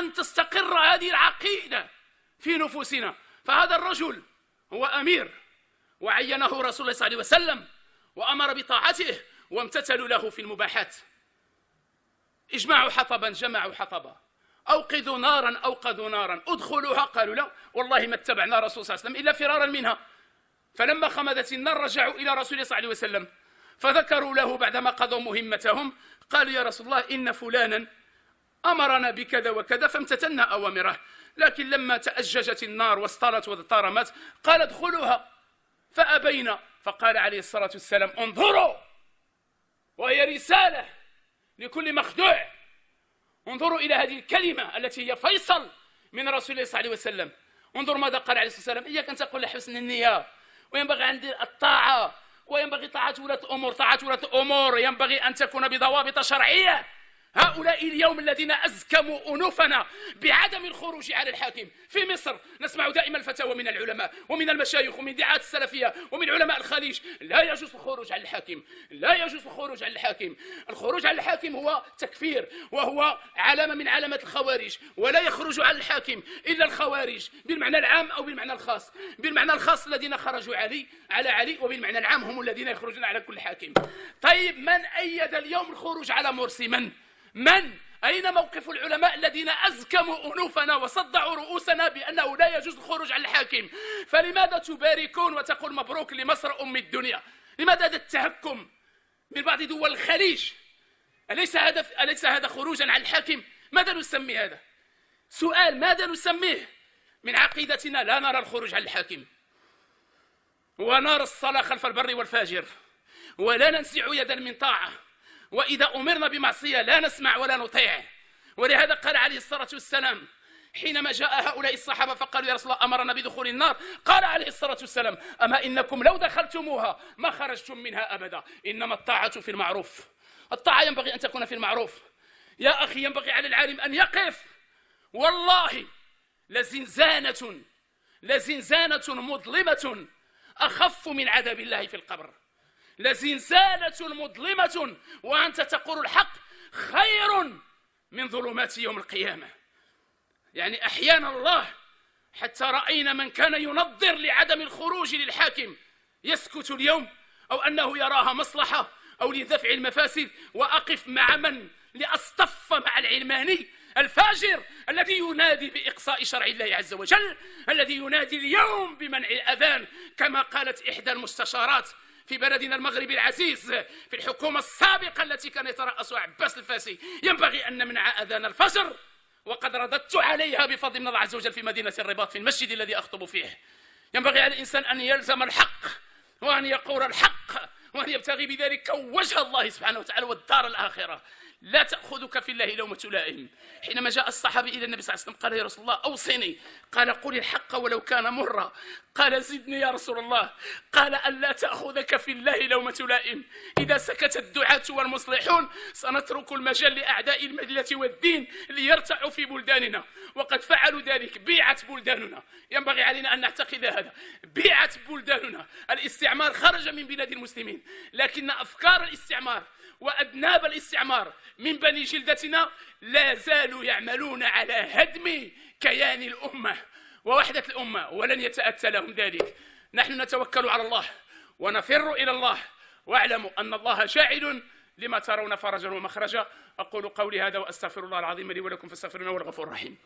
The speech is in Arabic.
أن تستقر هذه العقيدة في نفوسنا. فهذا الرجل هو أمير، وعينه رسول الله صلى الله عليه وسلم وأمر بطاعته، وامتثلوا له في المباحات. اجمعوا حطبا جمعوا حطبا، أوقدوا نارا أوقدوا نارا، ادخلوها قالوا لا والله ما اتبعنا رسول صلى الله عليه وسلم إلا فرارا منها. فلما خمدت النار رجعوا إلى رسول الله صلى الله عليه وسلم فذكروا له بعدما قضوا مهمتهم، قالوا يا رسول الله إن فلانا أمرنا بكذا وكذا فامتثلنا أوامره، لكن لما تأججت النار واصطلت واضطرمت قال ادخلوها فأبينا. فقال عليه الصلاة والسلام انظروا، وهي رسالة لكل مخدوع، انظروا إلى هذه الكلمة التي هي فيصل من رسول الله صلى الله عليه وسلم. انظر ماذا قال عليه الصلاة والسلام: إياك أن تقول لحسن النية، وينبغي عندي الطاعة، وينبغي طاعة ولاة الأمور. طاعة ولاة الأمور ينبغي أن تكون بضوابط شرعية. هؤلاء اليوم الذين أزكموا أنوفنا بعدم الخروج على الحاكم. في مصر نسمع دائما الفتاوى من العلماء ومن المشايخ ومن دعاة السلفية ومن علماء الخليج: لا يجوز الخروج على الحاكم، لا يجوز الخروج على الحاكم. الخروج على الحاكم هو تكفير، وهو علامة من علامات الخوارج، ولا يخرج على الحاكم إلا الخوارج بالمعنى العام أو بالمعنى الخاص. بالمعنى الخاص الذين خرجوا على علي، وبالمعنى العام هم الذين يخرجون على كل حاكم. طيب من أيد اليوم الخروج على مرسي؟ من؟ أين موقف العلماء الذين أزكموا أنوفنا وصدعوا رؤوسنا بأنه لا يجوز الخروج على الحاكم؟ فلماذا تباركون وتقول مبروك لمصر أم الدنيا؟ لماذا هذا التهكم من بعض دول الخليج؟ أليس هذا خروجا على الحاكم؟ ماذا نسمي هذا؟ سؤال: ماذا نسميه؟ من عقيدتنا لا نرى الخروج على الحاكم، ونرى الصلاة خلف البر والفاجر، ولا ننزع يدا من طاعة، وإذا أمرنا بمعصية لا نسمع ولا نطيع. ولهذا قال عليه الصلاة والسلام حينما جاء هؤلاء الصحابة فقالوا يا رسول الله أمرنا بدخول النار، قال عليه الصلاة والسلام: أما إنكم لو دخلتموها ما خرجتم منها أبدا، إنما الطاعة في المعروف. الطاعة ينبغي أن تكون في المعروف. يا أخي ينبغي على العالم أن يقف. والله لزنزانة مظلمة أخف من عذاب الله في القبر. لزنزانة مظلمة وأنت تقول الحق خير من ظلمات يوم القيامة. يعني أحيانا الله حتى رأينا من كان ينظر لعدم الخروج للحاكم يسكت اليوم، أو أنه يراها مصلحة أو لدفع المفاسد. وأقف مع من؟ لأصطف مع العلماني الفاجر الذي ينادي بإقصاء شرع الله عز وجل، الذي ينادي اليوم بمنع الأذان، كما قالت إحدى المستشارات في بلدنا المغربي العزيز في الحكومة السابقة التي كان يترأسها عباس الفاسي: ينبغي أن نمنع أذان الفجر. وقد رددت عليها بفضل من الله عز وجل في مدينة الرباط في المسجد الذي أخطب فيه. ينبغي على الإنسان أن يلزم الحق، وأن يقول الحق، وأن يبتغي بذلك وجه الله سبحانه وتعالى والدار الآخرة. لا تأخذك في الله لومة لائم. حينما جاء الصحابي إلى النبي صلى الله عليه وسلم قال: يا رسول الله أوصني. قال: قل الحق ولو كان مرا. قال: زدني يا رسول الله. قال: ألا تأخذك في الله لومة لائم. إذا سكت الدعاة والمصلحون سنترك المجال لأعداء الملة والدين ليرتعوا في بلداننا، وقد فعلوا ذلك. بيعت بلداننا. ينبغي علينا أن نعتقد هذا. بيعت بلداننا. الاستعمار خرج من بلاد المسلمين، لكن أفكار الاستعمار وأذناب الاستعمار من بني جلدتنا لا زالوا يعملون على هدم كيان الأمة ووحدة الأمة، ولن يتأتى لهم ذلك. نحن نتوكل على الله ونفر إلى الله، واعلموا أن الله جاعل لما ترون فرجا ومخرجا. أقول قولي هذا وأستغفر الله العظيم لي ولكم فاستغفروه، هو الغفور الرحيم.